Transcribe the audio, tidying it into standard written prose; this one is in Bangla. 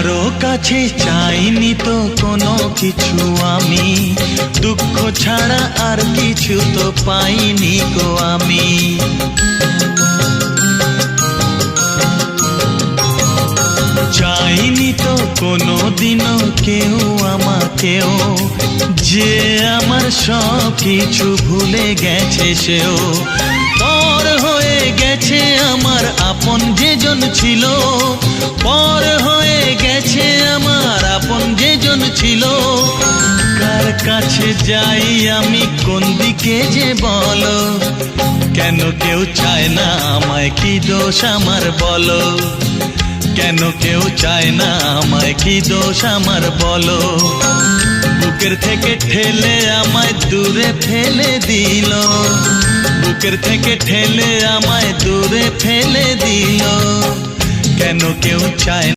কারো কাছে চাইনি তো কোনো কিছু আমি, দুঃখ ছাড়া আর কিছু তো পাইনি গো আমি। চাইনি তো কোনো দিনও কেউ আমাকেও, যে আমার সব কিছু ভুলে গেছে সেও। পর হয়ে গেছে আমার আপন যেজন ছিল, পর হয়ে গেছে আমার আপন যেজন ছিল। কার কাছে যাই আমি, কোন দিকে যে বলো, কেন কেউ চায় না আমায়, কি দোষ আমার বলো, কেন কেউ চায় না আমায়, কি দোষ আমার বলো। বুকের থেকে ঠেলে আমায় দূরে ফেলে দিল, বুকের থেকে ঠেলে আমায় দূরে ফেলে দিল, কেন কেউ চায়